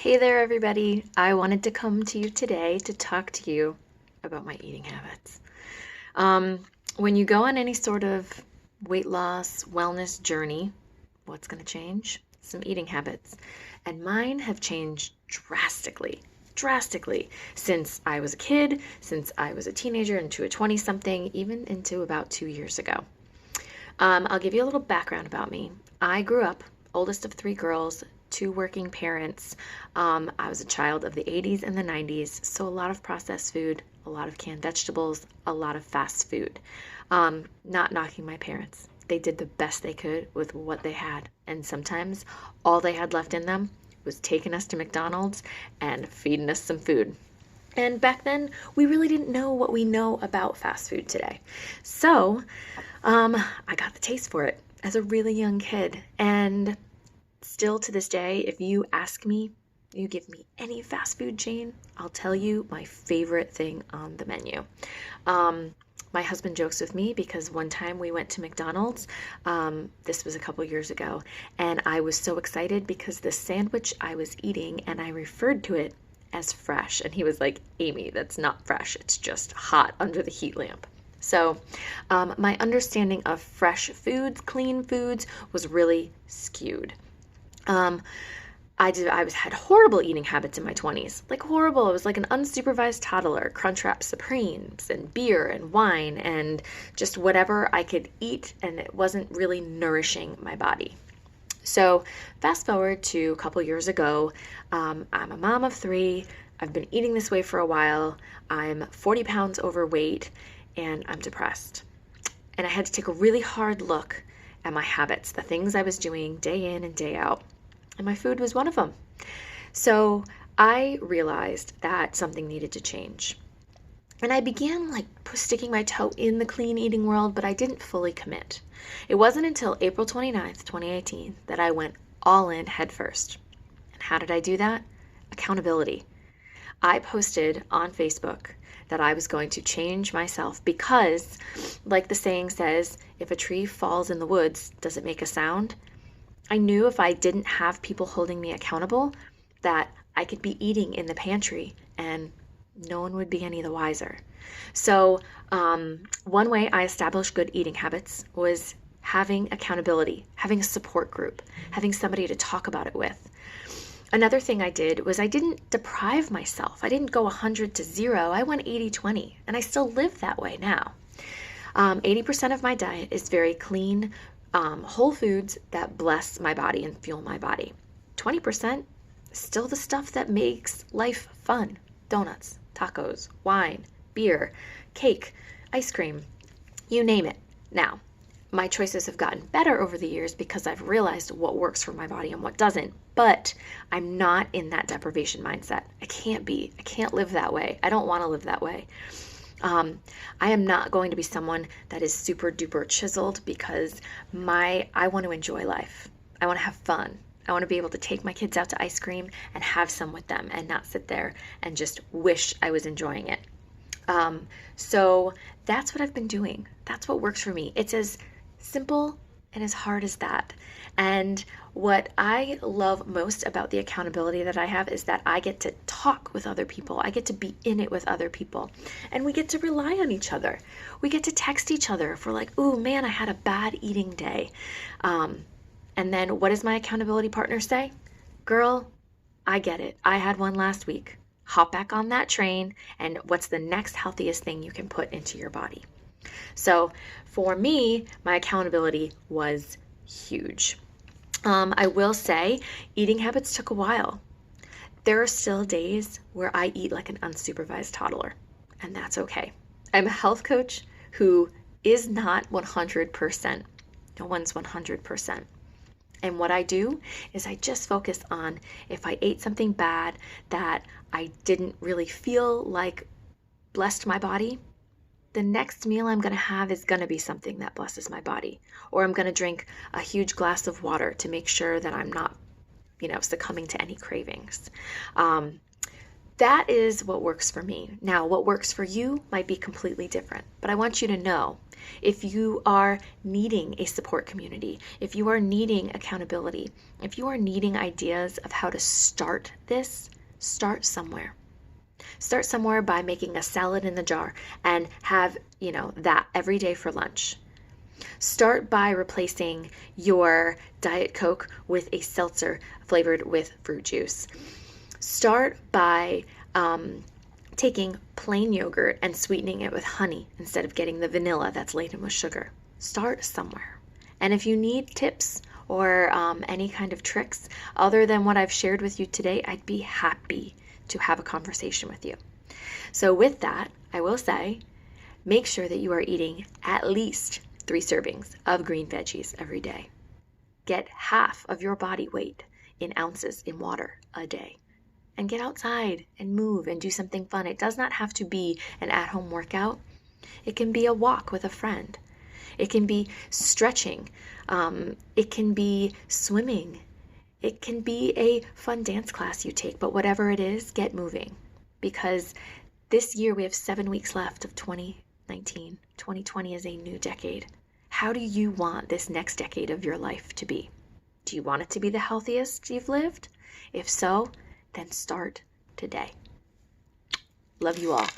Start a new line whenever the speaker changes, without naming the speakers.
Hey there, everybody. I wanted to come to you today to talk to you about my eating habits. When you go on any sort of weight loss, wellness journey, what's going to change? Some eating habits. And mine have changed drastically since I was a kid, since I was a teenager into a 20 something, even into about 2 years ago. I'll give you a little background about me. I grew up, oldest of three girls, two working parents. I was a child of the 80s and the 90s, so a lot of processed food, a lot of canned vegetables, a lot of fast food. Not knocking my parents. They did the best they could with what they had, and sometimes all they had left in them was taking us to McDonald's and feeding us some food. And back then, we really didn't know what we know about fast food today. So, I got the taste for it as a really young kid. And still to this day, if you ask me, you give me any fast food chain, I'll tell you my favorite thing on the menu. My husband jokes with me because one time we went to McDonald's, this was a couple years ago, and I was so excited because the sandwich I was eating, and I referred to it as fresh, and he was like, Amy, that's not fresh, it's just hot under the heat lamp. So my understanding of fresh foods, clean foods, was really skewed. Had horrible eating habits in my 20s, like horrible. I was like an unsupervised toddler, Crunchwrap Supremes and beer and wine and just whatever I could eat, and it wasn't really nourishing my body. So fast forward to a couple years ago, I'm a mom of three. I've been eating this way for a while. I'm 40 pounds overweight and I'm depressed. And I had to take a really hard look at my habits, the things I was doing day in and day out. And my food was one of them. So I realized that something needed to change. And I began sticking my toe in the clean eating world, but I didn't fully commit. It wasn't until April 29th, 2018 that I went all in head first. And how did I do that? Accountability. I posted on Facebook that I was going to change myself because, like the saying says, if a tree falls in the woods, does it make a sound? I knew if I didn't have people holding me accountable, that I could be eating in the pantry and no one would be any the wiser. So one way I established good eating habits was having accountability, having a support group, having somebody to talk about it with. Another thing I did was I didn't deprive myself. I didn't go 100 to 0. I went 80-20, and I still live that way now. 80% of my diet is very clean, whole foods that bless my body and fuel my body. 20% is still the stuff that makes life fun. Donuts, tacos, wine, beer, cake, ice cream, you name it. Now, my choices have gotten better over the years because I've realized what works for my body and what doesn't, but I'm not in that deprivation mindset. I can't live that way. I don't want to live that way. I am not going to be someone that is super duper chiseled because I want to enjoy life. I want to have fun. I want to be able to take my kids out to ice cream and have some with them and not sit there and just wish I was enjoying it. So that's what I've been doing. That's what works for me. It's as simple and as hard as that. And what I love most about the accountability that I have is that I get to talk with other people. I get to be in it with other people. And we get to rely on each other. We get to text each other if we're like, ooh, man, I had a bad eating day. And then what does my accountability partner say? Girl, I get it. I had one last week. Hop back on that train, and what's the next healthiest thing you can put into your body? So for me, my accountability was huge. I will say eating habits took a while. There are still days where I eat like an unsupervised toddler, and that's okay. I'm a health coach who is not 100%. No one's 100%. And what I do is I just focus on if I ate something bad that I didn't really feel like blessed my body, the next meal I'm going to have is going to be something that blesses my body. Or I'm going to drink a huge glass of water to make sure that I'm not, succumbing to any cravings. that is what works for me. Now, what works for you might be completely different, but I want you to know if you are needing a support community, if you are needing accountability, if you are needing ideas of how to start this, start somewhere. Start somewhere by making a salad in the jar and have, that every day for lunch. Start by replacing your Diet Coke with a seltzer flavored with fruit juice. Start by taking plain yogurt and sweetening it with honey instead of getting the vanilla that's laden with sugar. Start somewhere. And if you need tips or any kind of tricks other than what I've shared with you today, I'd be happy to have a conversation with you. So with that, I will say, make sure that you are eating at least 3 servings of green veggies every day. Get half of your body weight in ounces in water a day. And get outside and move and do something fun. It does not have to be an at-home workout. It can be a walk with a friend. It can be stretching. It can be swimming. It can be a fun dance class you take. But whatever it is, get moving. Because this year we have 7 weeks left of 2019. 2020 is a new decade. How do you want this next decade of your life to be? Do you want it to be the healthiest you've lived? If so, then start today. Love you all.